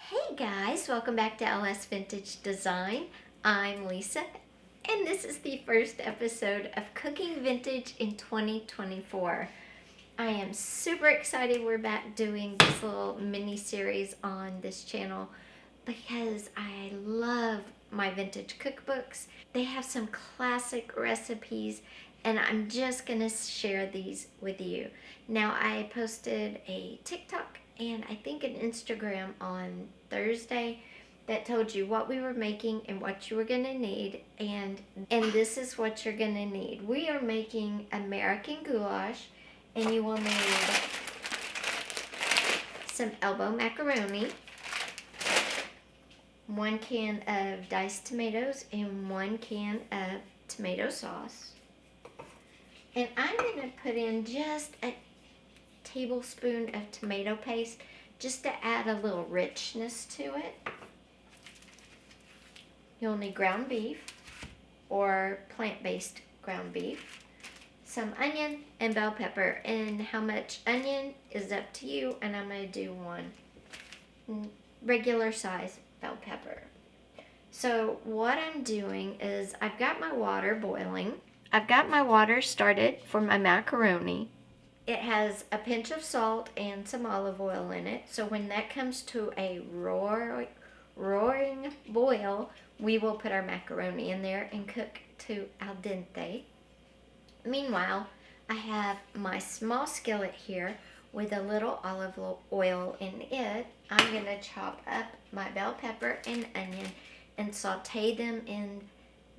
Hey guys, welcome back to LS Vintage Design. I'm Lisa, and this is the first episode of Cooking Vintage in 2024. I am super excited we're back doing this little mini series on this channel because I love my vintage cookbooks. They have some classic recipes and I'm just gonna share these with you. Now, I posted a TikTok and I think an Instagram on Thursday that told you what we were making and what you were gonna need, and this is what you're gonna need. We are making American goulash, and you will need some elbow macaroni, 1 can of diced tomatoes, and 1 can of tomato sauce. And I'm gonna put in just a tablespoon of tomato paste just to add a little richness to it. You'll need ground beef or plant-based ground beef, some onion and bell pepper, and how much onion is up to you, and I'm going to do 1 regular size bell pepper. So what I'm doing is I've got my water boiling. I've got my water started for my macaroni. It has a pinch of salt and some olive oil in it. So when that comes to a roaring boil, we will put our macaroni in there and cook to al dente. Meanwhile, I have my small skillet here with a little olive oil in it. I'm going to chop up my bell pepper and onion and saute them in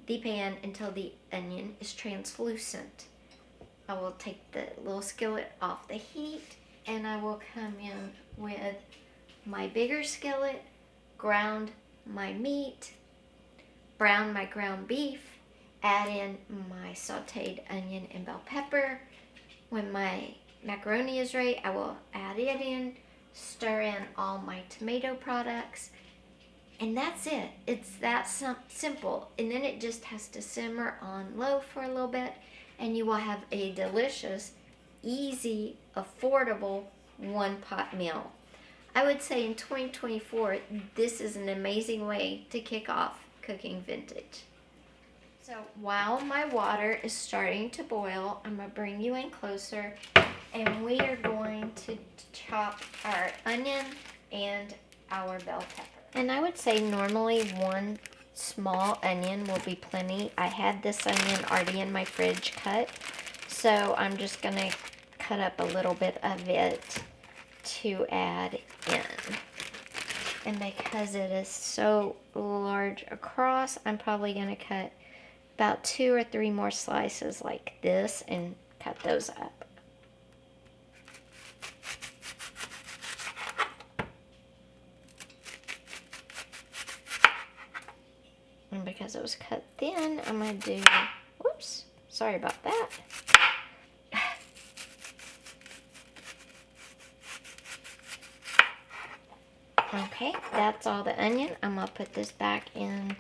the pan until the onion is translucent. I will take the little skillet off the heat and I will come in with my bigger skillet, ground my meat, brown my ground beef, add in my sauteed onion and bell pepper. When my macaroni is ready, I will add it in, stir in all my tomato products, and that's it. It's that simple. And then it just has to simmer on low for a little bit, and you will have a delicious, easy, affordable one-pot meal. I would say in 2024, this is an amazing way to kick off cooking vintage. So while my water is starting to boil, I'm going to bring you in closer, and we are going to chop our onion and our bell pepper. And I would say normally 1 small onion will be plenty. I had this onion already in my fridge cut, so I'm just going to cut up a little bit of it to add in. And because it is so large across, I'm probably going to cut about 2 or 3 more slices like this and cut those up. And because it was cut thin, I'm going to do, whoops, sorry about that. Okay, that's all the onion. I'm going to put this back in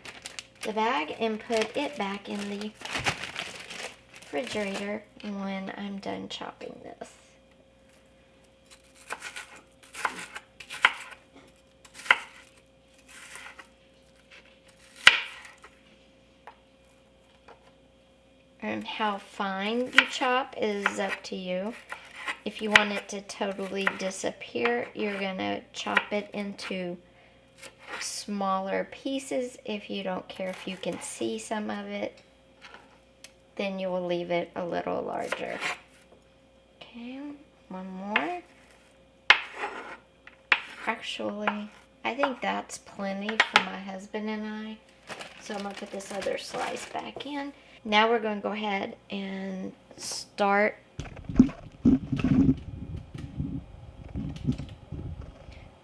the bag and put it back in the refrigerator when I'm done chopping this. And how fine you chop is up to you. If you want it to totally disappear, you're going to chop it into smaller pieces. If you don't care if you can see some of it, then you will leave it a little larger. Okay, 1 more. Actually, I think that's plenty for my husband and I. So I'm going to put this other slice back in. Now we're going to go ahead and start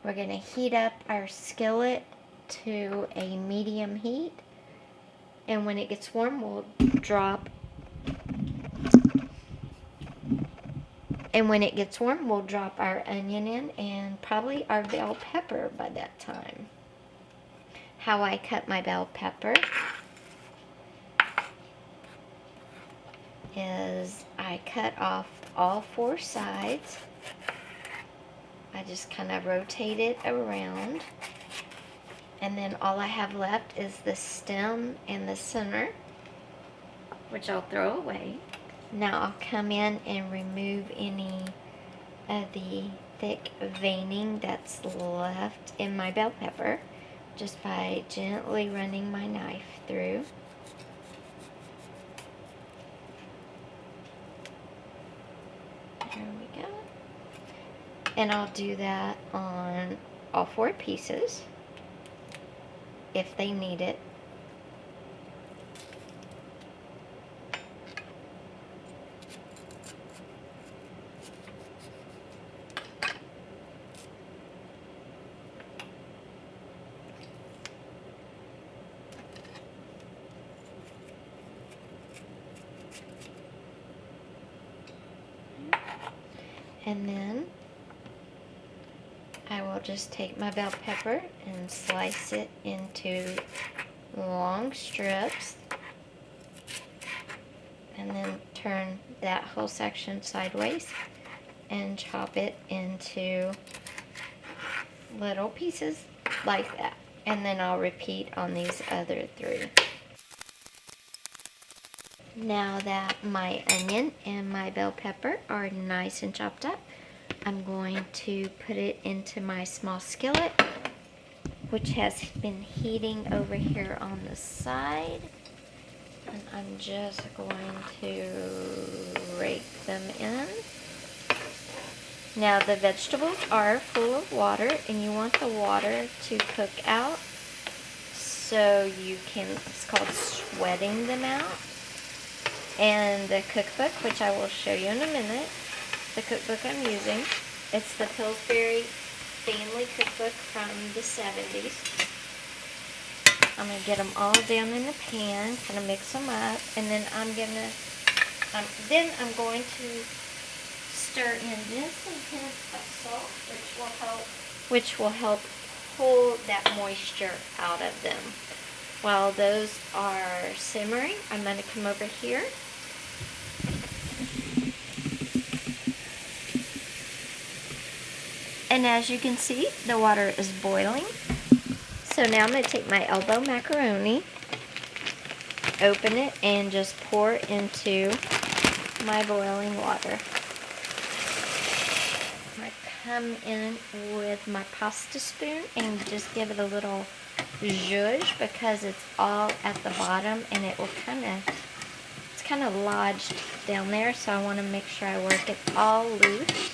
We're going to heat up our skillet to a medium heat, and when it gets warm, we'll drop our onion in and probably our bell pepper by that time. How I cut my bell pepper is I cut off all 4 sides. I just kind of rotate it around And then all I have left is the stem and the center, which I'll throw away. Now I'll come in and remove any of the thick veining that's left in my bell pepper just by gently running my knife through. There we go. And I'll do that on all 4 pieces if they need it. And then I will just take my bell pepper and slice it into long strips, and then turn that whole section sideways and chop it into little pieces like that. And then I'll repeat on these other 3. Now that my onion and my bell pepper are nice and chopped up, I'm going to put it into my small skillet, which has been heating over here on the side. And I'm just going to rake them in. Now the vegetables are full of water, and you want the water to cook out so you can, it's called sweating them out. And the cookbook, which I will show you in a minute, the cookbook I'm using, it's the Pillsbury Family Cookbook from the 70s. I'm going to get them all down in the pan, kind of mix them up, and then I'm going to stir in just a hint of salt, which will help pull that moisture out of them. While those are simmering, I'm going to come over here and as you can see, the water is boiling. So now I'm going to take my elbow macaroni, open it, and just pour into my boiling water. I come in with my pasta spoon and just give it a little zhuzh because it's all at the bottom and it will it's kind of lodged down there, so I want to make sure I work it all loose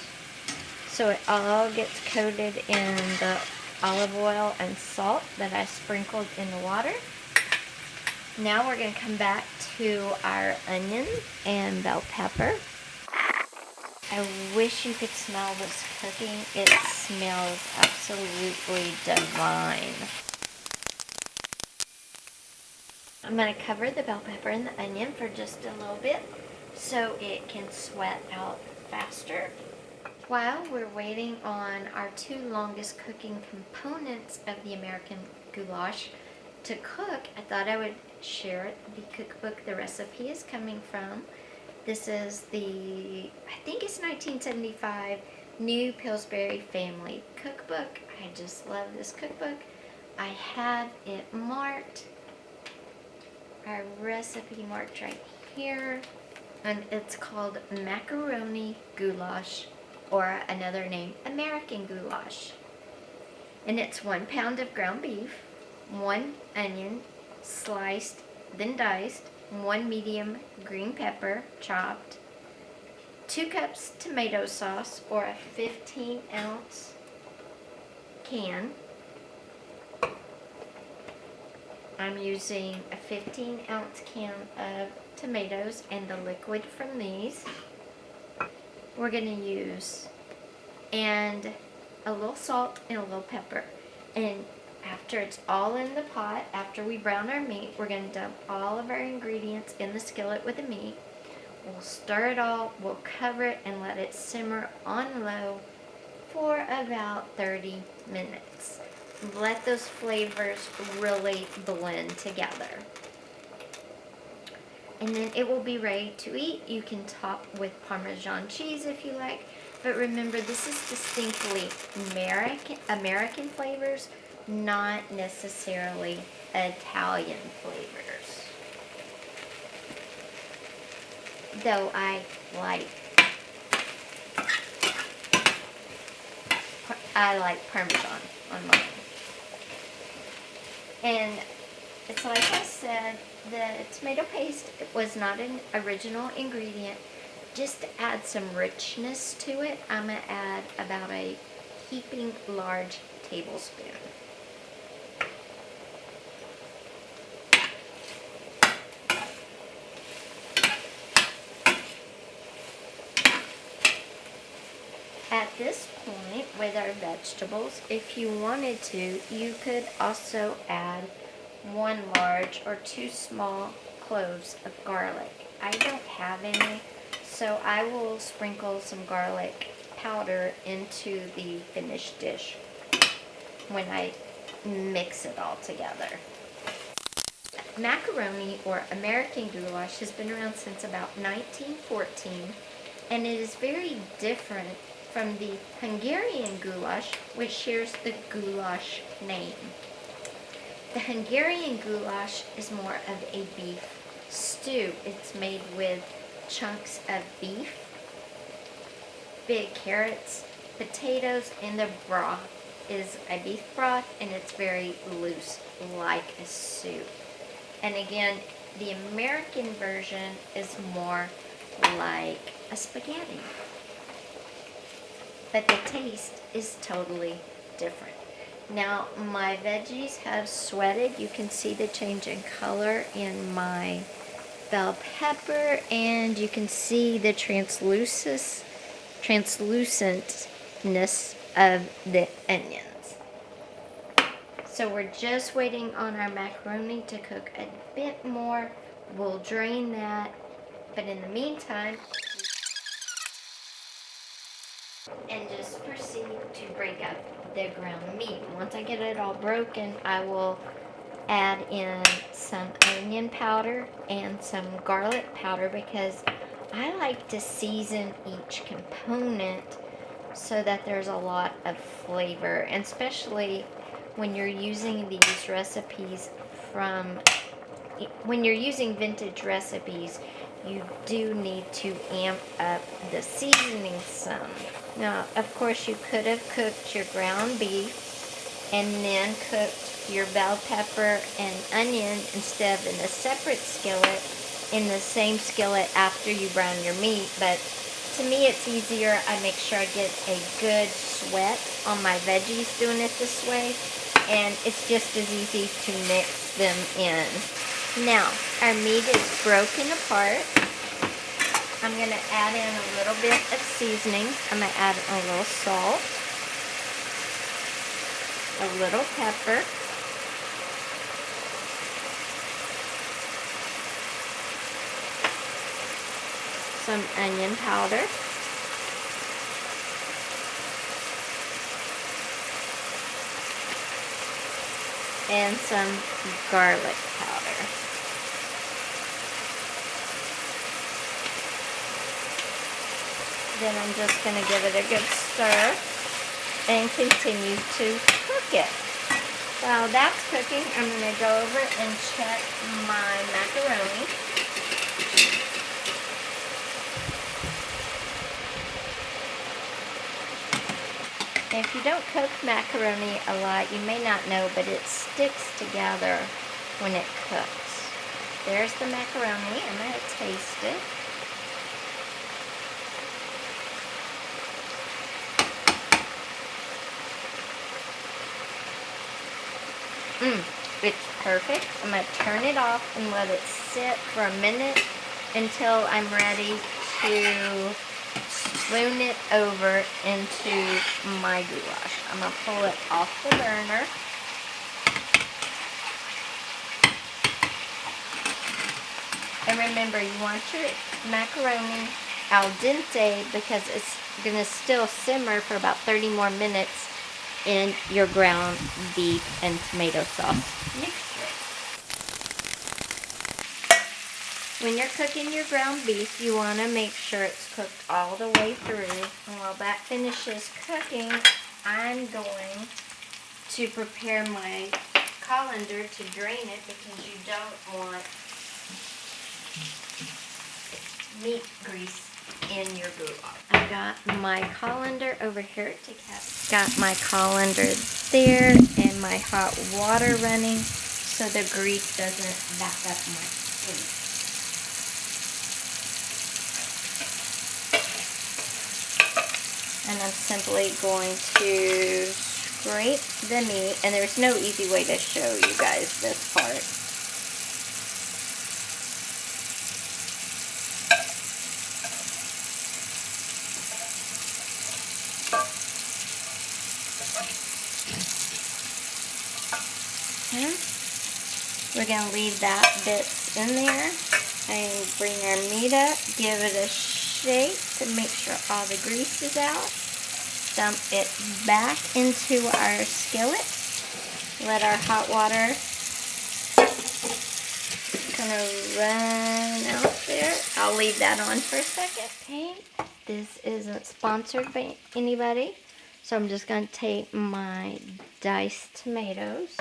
so it all gets coated in the olive oil and salt that I sprinkled in the water. Now we're going to come back to our onion and bell pepper. I wish you could smell this cooking. It smells absolutely divine. I'm going to cover the bell pepper and the onion for just a little bit so it can sweat out faster. While we're waiting on our 2 longest cooking components of the American goulash to cook, I thought I would share the cookbook the recipe is coming from. This is the, I think it's 1975, New Pillsbury Family Cookbook. I just love this cookbook. I have it marked, our recipe marked right here, and it's called Macaroni Goulash, or another name, American Goulash. And it's 1 pound of ground beef, 1 onion, sliced, then diced, 1 medium green pepper, chopped, 2 cups tomato sauce, or a 15-ounce can. I'm using a 15-ounce can of tomatoes and the liquid from these. We're going to use, and a little salt and a little pepper. And after it's all in the pot, after we brown our meat, we're going to dump all of our ingredients in the skillet with the meat. We'll stir it all, we'll cover it, and let it simmer on low for about 30 minutes. Let those flavors really blend together. And then it will be ready to eat. You can top with Parmesan cheese if you like. But remember, this is distinctly American flavors not necessarily Italian flavors. Though I like Parmesan on mine. And it's like I said, the tomato paste was not an original ingredient. Just to add some richness to it, I'm going to add about a heaping large tablespoon. At this point, with our vegetables, if you wanted to, you could also add 1 large or 2 small cloves of garlic. I don't have any, so I will sprinkle some garlic powder into the finished dish when I mix it all together. Macaroni, or American goulash, has been around since about 1914, and it is very different from the Hungarian goulash, which shares the goulash name. The Hungarian goulash is more of a beef stew. It's made with chunks of beef, big carrots, potatoes, and the broth is a beef broth, and it's very loose, like a soup. And again, the American version is more like a spaghetti. But the taste is totally different. Now, my veggies have sweated. You can see the change in color in my bell pepper, and you can see the translucentness of the onions. So we're just waiting on our macaroni to cook a bit more. We'll drain that, but in the meantime, and just proceed to break up the ground meat. Once I get it all broken, I will add in some onion powder and some garlic powder, because I like to season each component so that there's a lot of flavor, and especially when you're using these recipes when you're using vintage recipes, you do need to amp up the seasoning some. Now, of course, you could have cooked your ground beef and then cooked your bell pepper and onion instead of in a separate skillet in the same skillet after you brown your meat. But to me, it's easier. I make sure I get a good sweat on my veggies doing it this way, and it's just as easy to mix them in. Now, our meat is broken apart. I'm going to add in a little bit of seasoning. I'm going to add a little salt, a little pepper, some onion powder, and some garlic powder. Then I'm just going to give it a good stir and continue to cook it. While that's cooking, I'm going to go over and check my macaroni. If you don't cook macaroni a lot, you may not know, but it sticks together when it cooks. There's the macaroni. I'm going to taste it. It's perfect. I'm going to turn it off and let it sit for a minute until I'm ready to spoon it over into my goulash. I'm going to pull it off the burner. And remember, you want your macaroni al dente because it's going to still simmer for about 30 more minutes in your ground beef and tomato sauce mixture. When you're cooking your ground beef, you want to make sure it's cooked all the way through. And while that finishes cooking, I'm going to prepare my colander to drain it because you don't want meat grease in your goulash. I've got my colander over here to got my colander there and my hot water running so the grease doesn't back up my skin. And I'm simply going to scrape the meat, and there's no easy way to show you guys this part. Okay. We're going to leave that bit in there and bring our meat up, give it a shake to make sure all the grease is out. Dump it back into our skillet. Let our hot water kind of run out there. I'll leave that on for a second. Okay, this isn't sponsored by anybody, so I'm just going to take my diced tomatoes.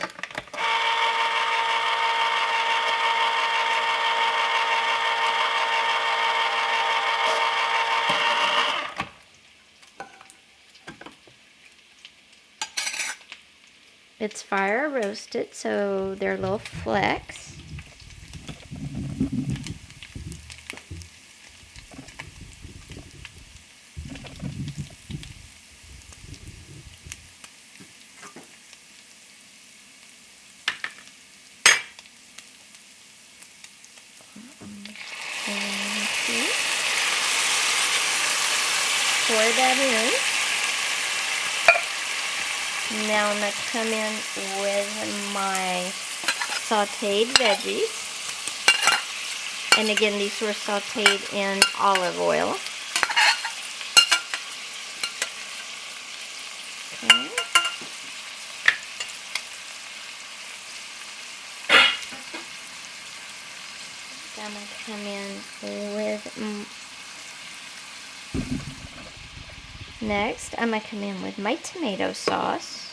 It's fire roasted, so they're little flecks. Pour that in. Now I'm going to come in with my sauteed veggies. And again, these were sauteed in olive oil. Okay. I'm going to come in with... Next, I'm going to come in with my tomato sauce.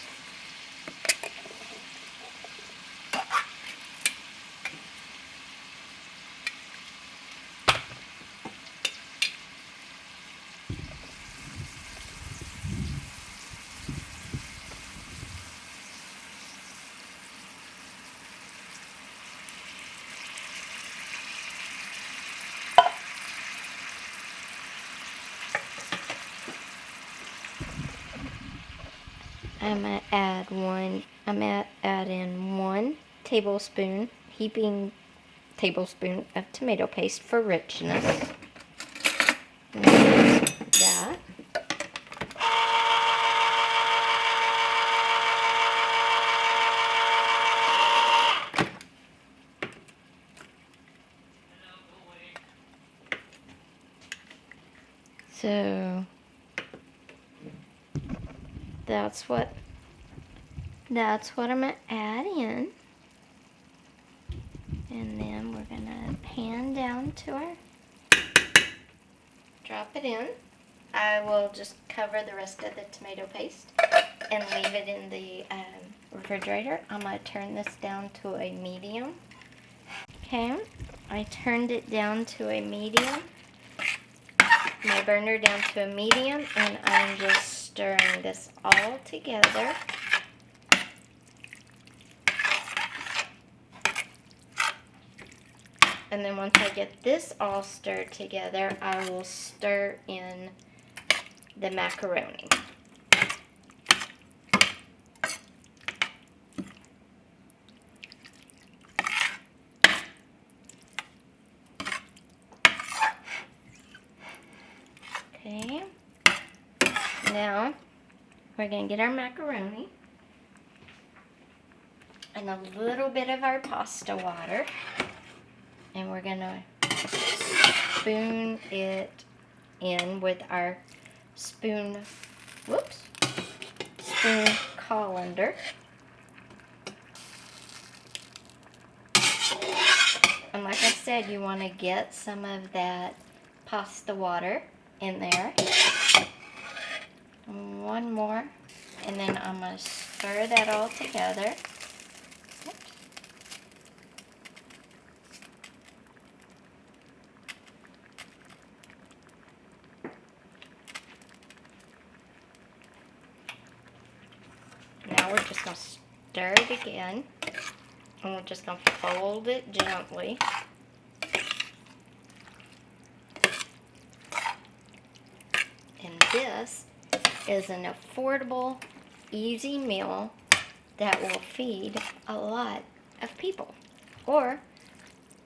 I'm going to add in 1 tablespoon, heaping tablespoon of tomato paste for richness. That. So that's what I'm going to add in. And then we're going to pan down to our, drop it in. I will just cover the rest of the tomato paste and leave it in the refrigerator. I'm going to turn this down to a medium. Okay, I turned it down to a medium. My burner down to a medium, and I'm just stirring this all together. And then once I get this all stirred together, I will stir in the macaroni. Okay, now we're going to get our macaroni and a little bit of our pasta water, and we're going to spoon it in with our spoon colander. And like I said, you want to get some of that pasta water in there. And 1 more. And then I'm going to stir that all together. Oops. Now we're just going to stir it again. And we're just going to fold it gently. And this is an affordable, easy meal that will feed a lot of people. Or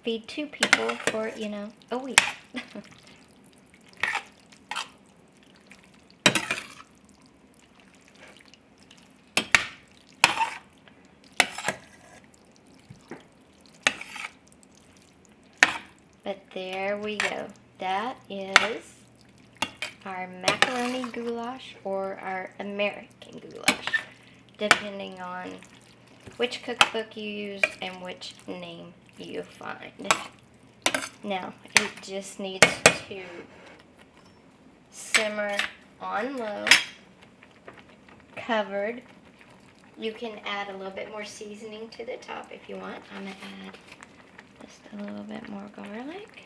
feed 2 people for, a week. But there we go. That is our macaroni goulash, or our American goulash, depending on which cookbook you use and which name you find. Now, it just needs to simmer on low, covered. You can add a little bit more seasoning to the top if you want. I'm going to add just a little bit more garlic.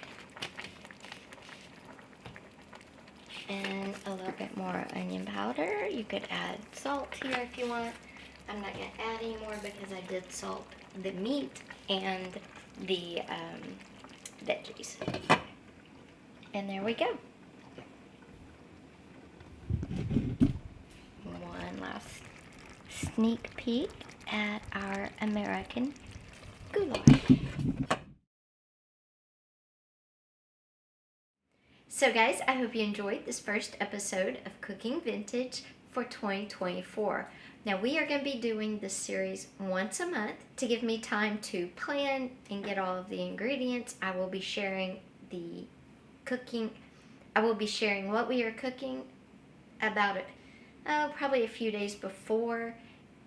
And a little bit more onion powder. You could add salt here if you want. I'm not going to add any more because I did salt the meat and the veggies. And there we go. One last sneak peek at our American goulash. So guys, I hope you enjoyed this first episode of Cooking Vintage for 2024. Now we are going to be doing this series once a month to give me time to plan and get all of the ingredients. I will be sharing the cooking. I will be sharing what we are cooking about probably a few days before,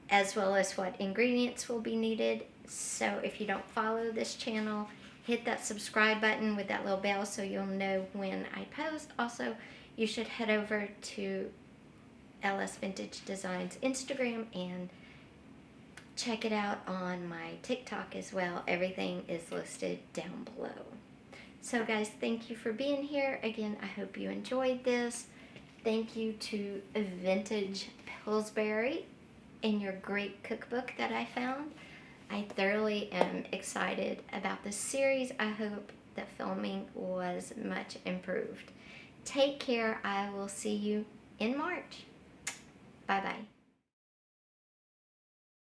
as well as what ingredients will be needed. So if you don't follow this channel, hit that subscribe button with that little bell so you'll know when I post. Also, you should head over to LS Vintage Designs Instagram and check it out on my TikTok as well. Everything is listed down below. So guys, thank you for being here. Again, I hope you enjoyed this. Thank you to Vintage Pillsbury and your great cookbook that I found. I thoroughly am excited about this series. I hope that filming was much improved. Take care. I will see you in March. Bye-bye.